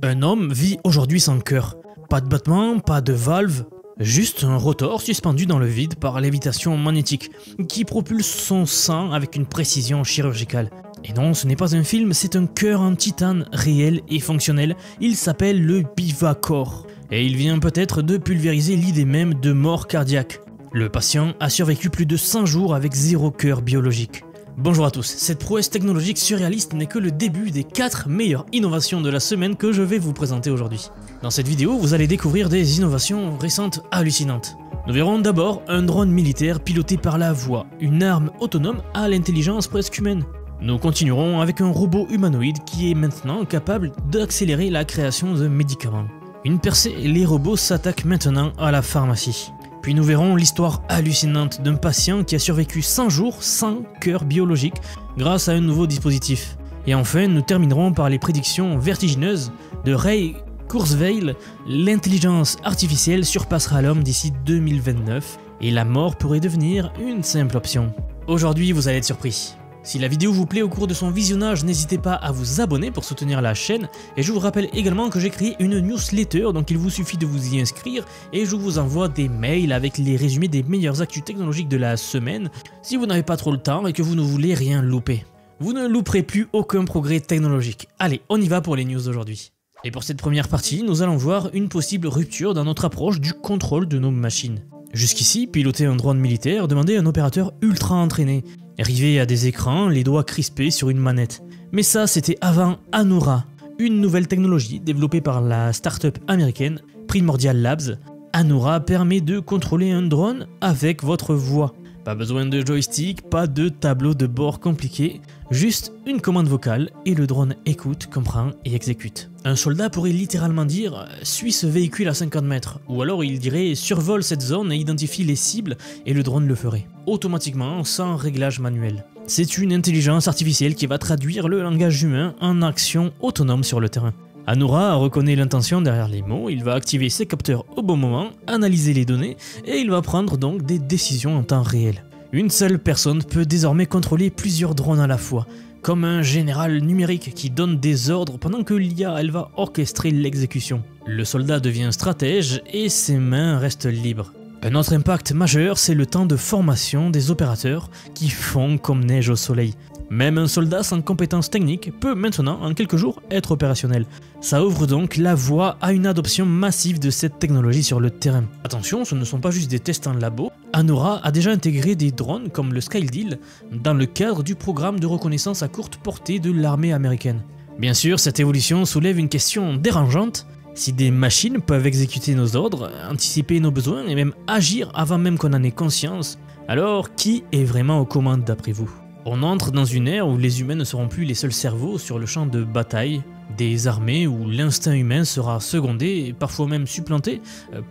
Un homme vit aujourd'hui sans cœur. Pas de battement, pas de valve, juste un rotor suspendu dans le vide par lévitation magnétique qui propulse son sang avec une précision chirurgicale. Et non, ce n'est pas un film, c'est un cœur en titane réel et fonctionnel. Il s'appelle le Bivacor. Et il vient peut-être de pulvériser l'idée même de mort cardiaque. Le patient a survécu plus de 100 jours avec 0 cœur biologique. Bonjour à tous, cette prouesse technologique surréaliste n'est que le début des 4 meilleures innovations de la semaine que je vais vous présenter aujourd'hui. Dans cette vidéo, vous allez découvrir des innovations récentes hallucinantes. Nous verrons d'abord un drone militaire piloté par la voix, une arme autonome à l'intelligence presque humaine. Nous continuerons avec un robot humanoïde qui est maintenant capable d'accélérer la création de médicaments. Une percée, les robots s'attaquent maintenant à la pharmacie. Puis nous verrons l'histoire hallucinante d'un patient qui a survécu 100 jours sans cœur biologique grâce à un nouveau dispositif. Et enfin, nous terminerons par les prédictions vertigineuses de Ray Kurzweil. L'intelligence artificielle surpassera l'homme d'ici 2029 et la mort pourrait devenir une simple option. Aujourd'hui, vous allez être surpris. Si la vidéo vous plaît au cours de son visionnage, n'hésitez pas à vous abonner pour soutenir la chaîne. Et je vous rappelle également que j'ai créé une newsletter, donc il vous suffit de vous y inscrire et je vous envoie des mails avec les résumés des meilleures actus technologiques de la semaine si vous n'avez pas trop le temps et que vous ne voulez rien louper. Vous ne louperez plus aucun progrès technologique. Allez, on y va pour les news d'aujourd'hui. Et pour cette première partie, nous allons voir une possible rupture dans notre approche du contrôle de nos machines. Jusqu'ici, piloter un drone militaire demandait un opérateur ultra entraîné, rivé à des écrans, les doigts crispés sur une manette. Mais ça, c'était avant Anura, une nouvelle technologie développée par la start-up américaine Primordial Labs. Anura permet de contrôler un drone avec votre voix. Pas besoin de joystick, pas de tableau de bord compliqué, juste une commande vocale et le drone écoute, comprend et exécute. Un soldat pourrait littéralement dire « suis ce véhicule à 50 mètres » ou alors il dirait « survole cette zone et identifie les cibles » et le drone le ferait, automatiquement sans réglage manuel. C'est une intelligence artificielle qui va traduire le langage humain en action autonome sur le terrain. Anura reconnaît l'intention derrière les mots, il va activer ses capteurs au bon moment, analyser les données et il va prendre donc des décisions en temps réel. Une seule personne peut désormais contrôler plusieurs drones à la fois, comme un général numérique qui donne des ordres pendant que l'IA elle va orchestrer l'exécution. Le soldat devient stratège et ses mains restent libres. Un autre impact majeur, c'est le temps de formation des opérateurs qui fond comme neige au soleil. Même un soldat sans compétences techniques peut maintenant, en quelques jours, être opérationnel. Ça ouvre donc la voie à une adoption massive de cette technologie sur le terrain. Attention, ce ne sont pas juste des tests en labo. Anura a déjà intégré des drones comme le Skydeal dans le cadre du programme de reconnaissance à courte portée de l'armée américaine. Bien sûr, cette évolution soulève une question dérangeante. Si des machines peuvent exécuter nos ordres, anticiper nos besoins et même agir avant même qu'on en ait conscience, alors qui est vraiment aux commandes d'après vous ? On entre dans une ère où les humains ne seront plus les seuls cerveaux sur le champ de bataille, des armées où l'instinct humain sera secondé et parfois même supplanté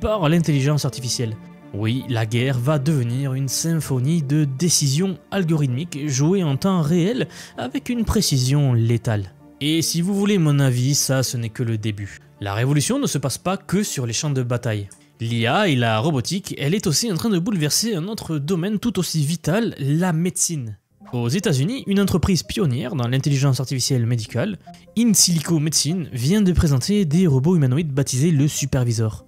par l'intelligence artificielle. Oui, la guerre va devenir une symphonie de décisions algorithmiques jouées en temps réel avec une précision létale. Et si vous voulez mon avis, ça ce n'est que le début. La révolution ne se passe pas que sur les champs de bataille. L'IA et la robotique, elle est aussi en train de bouleverser un autre domaine tout aussi vital, la médecine. Aux États-Unis, une entreprise pionnière dans l'intelligence artificielle médicale, In Silico Medicine, vient de présenter des robots humanoïdes baptisés le Supervisor.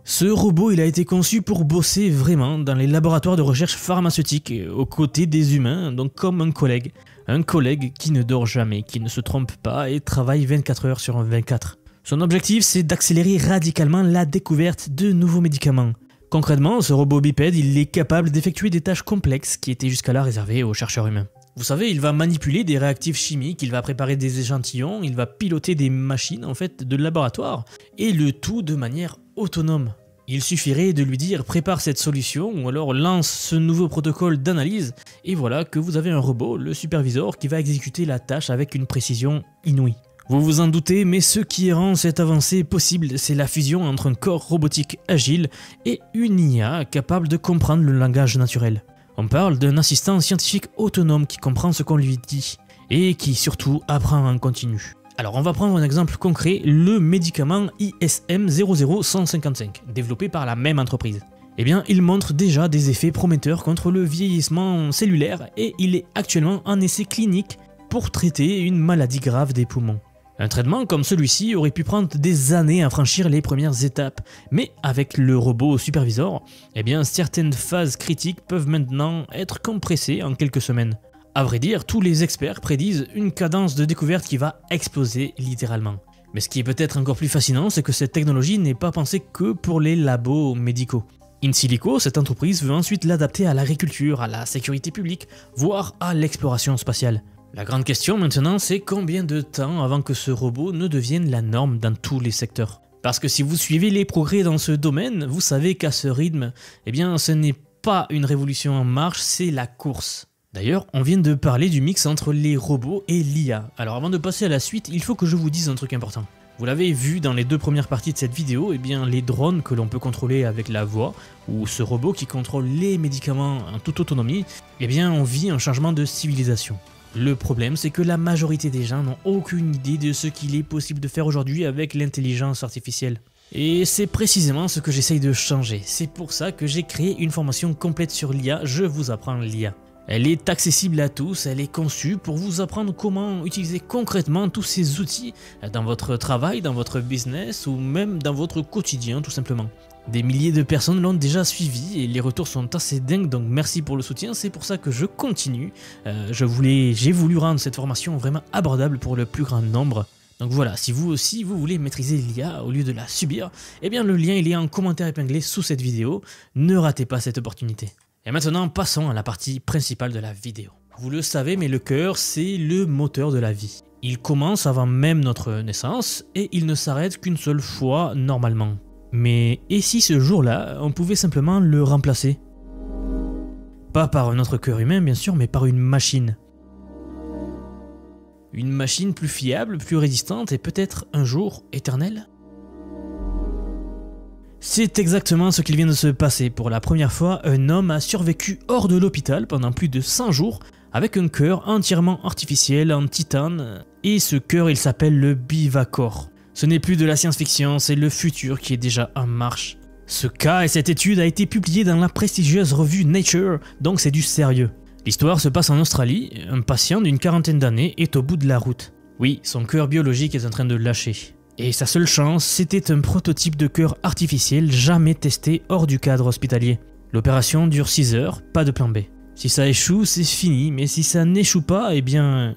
Ce robot il a été conçu pour bosser vraiment dans les laboratoires de recherche pharmaceutique aux côtés des humains, donc comme un collègue. Un collègue qui ne dort jamais, qui ne se trompe pas et travaille 24 heures sur 24. Son objectif c'est d'accélérer radicalement la découverte de nouveaux médicaments. Concrètement, ce robot bipède, il est capable d'effectuer des tâches complexes qui étaient jusqu'à-là réservées aux chercheurs humains. Vous savez, il va manipuler des réactifs chimiques, il va préparer des échantillons, il va piloter des machines en fait de laboratoire, et le tout de manière autonome. Il suffirait de lui dire prépare cette solution ou alors lance ce nouveau protocole d'analyse, et voilà que vous avez un robot, le superviseur, qui va exécuter la tâche avec une précision inouïe. Vous vous en doutez, mais ce qui rend cette avancée possible, c'est la fusion entre un corps robotique agile et une IA capable de comprendre le langage naturel. On parle d'un assistant scientifique autonome qui comprend ce qu'on lui dit et qui surtout apprend en continu. Alors on va prendre un exemple concret, le médicament ISM 00155, développé par la même entreprise. Eh bien, il montre déjà des effets prometteurs contre le vieillissement cellulaire et il est actuellement en essai clinique pour traiter une maladie grave des poumons. Un traitement comme celui-ci aurait pu prendre des années à franchir les premières étapes, mais avec le robot supervisor, eh bien certaines phases critiques peuvent maintenant être compressées en quelques semaines. À vrai dire, tous les experts prédisent une cadence de découverte qui va exploser littéralement. Mais ce qui est peut-être encore plus fascinant, c'est que cette technologie n'est pas pensée que pour les labos médicaux. In silico, cette entreprise veut ensuite l'adapter à l'agriculture, à la sécurité publique, voire à l'exploration spatiale. La grande question maintenant, c'est combien de temps avant que ce robot ne devienne la norme dans tous les secteurs. Parce que si vous suivez les progrès dans ce domaine, vous savez qu'à ce rythme, eh bien ce n'est pas une révolution en marche, c'est la course. D'ailleurs, on vient de parler du mix entre les robots et l'IA. Alors avant de passer à la suite, il faut que je vous dise un truc important. Vous l'avez vu dans les deux premières parties de cette vidéo, eh bien les drones que l'on peut contrôler avec la voix, ou ce robot qui contrôle les médicaments en toute autonomie, eh bien on vit un changement de civilisation. Le problème, c'est que la majorité des gens n'ont aucune idée de ce qu'il est possible de faire aujourd'hui avec l'intelligence artificielle. Et c'est précisément ce que j'essaye de changer. C'est pour ça que j'ai créé une formation complète sur l'IA, je vous apprends l'IA. Elle est accessible à tous, elle est conçue pour vous apprendre comment utiliser concrètement tous ces outils dans votre travail, dans votre business ou même dans votre quotidien tout simplement. Des milliers de personnes l'ont déjà suivi et les retours sont assez dingues, donc merci pour le soutien, c'est pour ça que je continue. J'ai voulu rendre cette formation vraiment abordable pour le plus grand nombre. Donc voilà, si vous aussi vous voulez maîtriser l'IA au lieu de la subir, eh bien le lien il est en commentaire épinglé sous cette vidéo, ne ratez pas cette opportunité. Et maintenant passons à la partie principale de la vidéo. Vous le savez, mais le cœur c'est le moteur de la vie. Il commence avant même notre naissance et il ne s'arrête qu'une seule fois normalement. Mais et si ce jour-là, on pouvait simplement le remplacer? Pas par un autre cœur humain bien sûr, mais par une machine. Une machine plus fiable, plus résistante et peut-être un jour éternelle? C'est exactement ce qu'il vient de se passer. Pour la première fois, un homme a survécu hors de l'hôpital pendant plus de 100 jours avec un cœur entièrement artificiel en titane. Et ce cœur, il s'appelle le Bivacor. Ce n'est plus de la science-fiction, c'est le futur qui est déjà en marche. Ce cas et cette étude a été publiée dans la prestigieuse revue Nature, donc c'est du sérieux. L'histoire se passe en Australie, un patient d'une quarantaine d'années est au bout de la route. Oui, son cœur biologique est en train de lâcher. Et sa seule chance, c'était un prototype de cœur artificiel jamais testé hors du cadre hospitalier. L'opération dure 6 heures, pas de plan B. Si ça échoue, c'est fini, mais si ça n'échoue pas, eh bien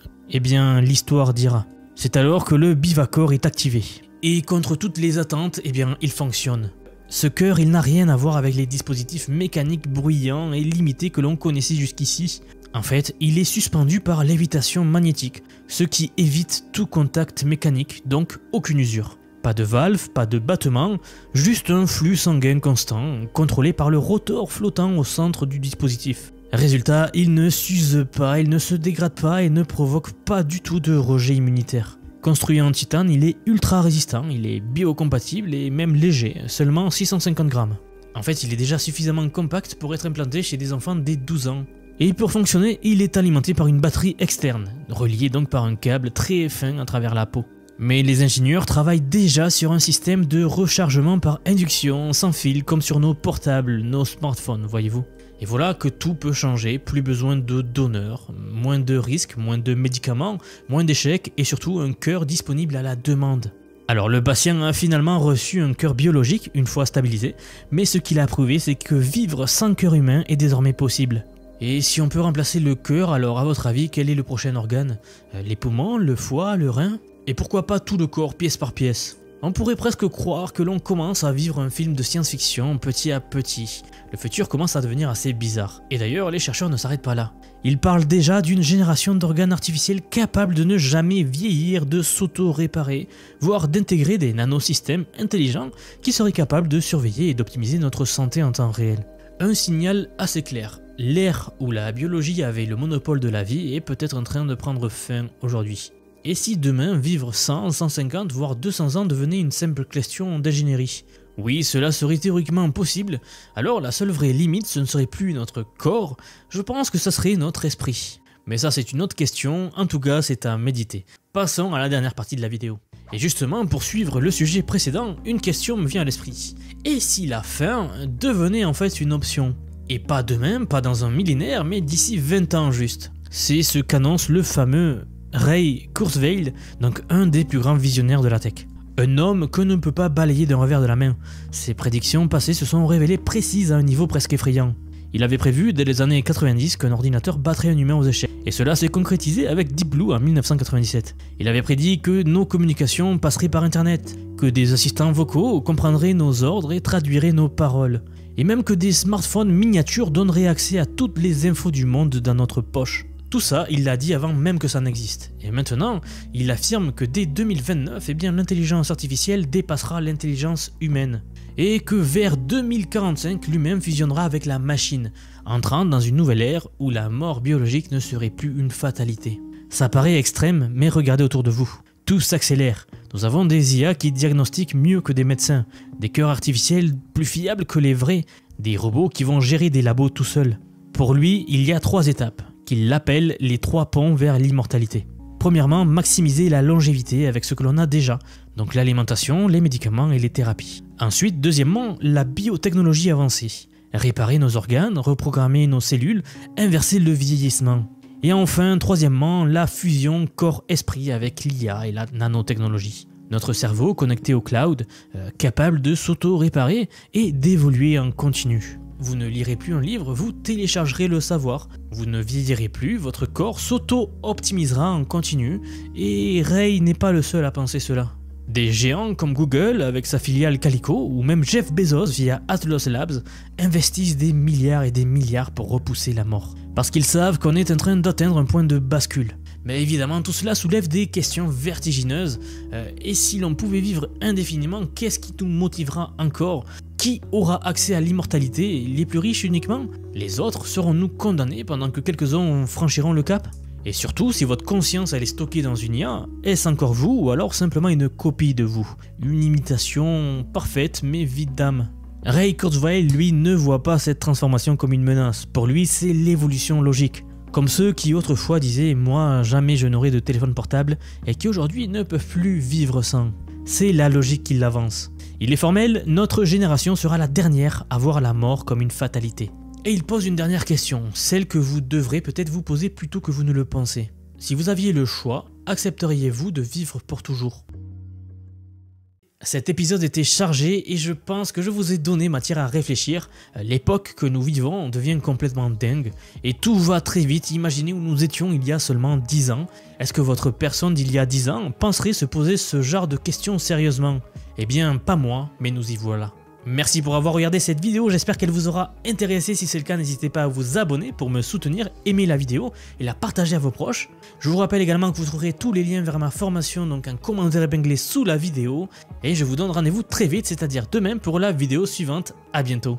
l'histoire dira. C'est alors que le Bivacor est activé. Et contre toutes les attentes, eh bien, il fonctionne. Ce cœur, il n'a rien à voir avec les dispositifs mécaniques bruyants et limités que l'on connaissait jusqu'ici. En fait, il est suspendu par lévitation magnétique, ce qui évite tout contact mécanique, donc aucune usure. Pas de valve, pas de battement, juste un flux sanguin constant, contrôlé par le rotor flottant au centre du dispositif. Résultat, il ne s'use pas, il ne se dégrade pas et ne provoque pas du tout de rejet immunitaire. Construit en titane, il est ultra résistant, il est biocompatible et même léger, seulement 650 grammes. En fait, il est déjà suffisamment compact pour être implanté chez des enfants dès 12 ans. Et pour fonctionner, il est alimenté par une batterie externe, reliée donc par un câble très fin à travers la peau. Mais les ingénieurs travaillent déjà sur un système de rechargement par induction sans fil comme sur nos portables, nos smartphones, voyez-vous. Et voilà que tout peut changer, plus besoin de donneurs, moins de risques, moins de médicaments, moins d'échecs et surtout un cœur disponible à la demande. Alors le patient a finalement reçu un cœur biologique une fois stabilisé, mais ce qu'il a prouvé c'est que vivre sans cœur humain est désormais possible. Et si on peut remplacer le cœur, alors à votre avis, quel est le prochain organe? Les poumons, le foie, le rein? Et pourquoi pas tout le corps, pièce par pièce? On pourrait presque croire que l'on commence à vivre un film de science-fiction petit à petit. Le futur commence à devenir assez bizarre. Et d'ailleurs, les chercheurs ne s'arrêtent pas là. Ils parlent déjà d'une génération d'organes artificiels capables de ne jamais vieillir, de s'auto-réparer, voire d'intégrer des nanosystèmes intelligents qui seraient capables de surveiller et d'optimiser notre santé en temps réel. Un signal assez clair. L'ère où la biologie avait le monopole de la vie est peut-être en train de prendre fin aujourd'hui. Et si demain, vivre 100, 150, voire 200 ans devenait une simple question d'ingénierie? Oui, cela serait théoriquement possible, alors la seule vraie limite ce ne serait plus notre corps, je pense que ça serait notre esprit. Mais ça c'est une autre question, en tout cas c'est à méditer. Passons à la dernière partie de la vidéo. Et justement, pour suivre le sujet précédent, une question me vient à l'esprit. Et si la fin devenait en fait une option? Et pas demain, pas dans un millénaire, mais d'ici 20 ans juste. C'est ce qu'annonce le fameux Ray Kurzweil, donc un des plus grands visionnaires de la tech. Un homme qu'on ne peut pas balayer d'un revers de la main. Ses prédictions passées se sont révélées précises à un niveau presque effrayant. Il avait prévu dès les années 90 qu'un ordinateur battrait un humain aux échecs, et cela s'est concrétisé avec Deep Blue en 1997. Il avait prédit que nos communications passeraient par internet, que des assistants vocaux comprendraient nos ordres et traduiraient nos paroles, et même que des smartphones miniatures donneraient accès à toutes les infos du monde dans notre poche. Tout ça, il l'a dit avant même que ça n'existe. Et maintenant, il affirme que dès 2029, l'intelligence artificielle dépassera l'intelligence humaine. Et que vers 2045, l'humain fusionnera avec la machine, entrant dans une nouvelle ère où la mort biologique ne serait plus une fatalité. Ça paraît extrême, mais regardez autour de vous. Tout s'accélère. Nous avons des IA qui diagnostiquent mieux que des médecins, des cœurs artificiels plus fiables que les vrais, des robots qui vont gérer des labos tout seuls. Pour lui, il y a 3 étapes, qu'il appelle les 3 ponts vers l'immortalité. Premièrement, maximiser la longévité avec ce que l'on a déjà, donc l'alimentation, les médicaments et les thérapies. Ensuite, deuxièmement, la biotechnologie avancée. Réparer nos organes, reprogrammer nos cellules, inverser le vieillissement. Et enfin, troisièmement, la fusion corps-esprit avec l'IA et la nanotechnologie. Notre cerveau connecté au cloud, capable de s'auto-réparer et d'évoluer en continu. Vous ne lirez plus un livre, vous téléchargerez le savoir. Vous ne vieillirez plus, votre corps s'auto-optimisera en continu, et Ray n'est pas le seul à penser cela. Des géants comme Google avec sa filiale Calico, ou même Jeff Bezos via Atlas Labs, investissent des milliards et des milliards pour repousser la mort. Parce qu'ils savent qu'on est en train d'atteindre un point de bascule. Mais évidemment, tout cela soulève des questions vertigineuses. Et si l'on pouvait vivre indéfiniment, qu'est-ce qui nous motivera encore ? Qui aura accès à l'immortalité ? Les plus riches uniquement ? Les autres seront-nous condamnés pendant que quelques-uns franchiront le cap ? Et surtout, si votre conscience elle est stockée dans une IA, est-ce encore vous ou alors simplement une copie de vous ? Une imitation parfaite mais vide d'âme. Ray Kurzweil, lui, ne voit pas cette transformation comme une menace. Pour lui, c'est l'évolution logique. Comme ceux qui autrefois disaient « moi, jamais je n'aurai de téléphone portable » et qui aujourd'hui ne peuvent plus vivre sans. C'est la logique qui l'avance. Il est formel, notre génération sera la dernière à voir la mort comme une fatalité. Et il pose une dernière question, celle que vous devrez peut-être vous poser plutôt que vous ne le pensez. Si vous aviez le choix, accepteriez-vous de vivre pour toujours ? Cet épisode était chargé et je pense que je vous ai donné matière à réfléchir. L'époque que nous vivons devient complètement dingue et tout va très vite. Imaginez où nous étions il y a seulement 10 ans. Est-ce que votre personne d'il y a 10 ans penserait se poser ce genre de questions sérieusement ? Eh bien, pas moi, mais nous y voilà. Merci pour avoir regardé cette vidéo, j'espère qu'elle vous aura intéressé. Si c'est le cas, n'hésitez pas à vous abonner pour me soutenir, aimer la vidéo et la partager à vos proches. Je vous rappelle également que vous trouverez tous les liens vers ma formation donc en commentaire épinglé sous la vidéo. Et je vous donne rendez-vous très vite, c'est-à-dire demain pour la vidéo suivante. À bientôt.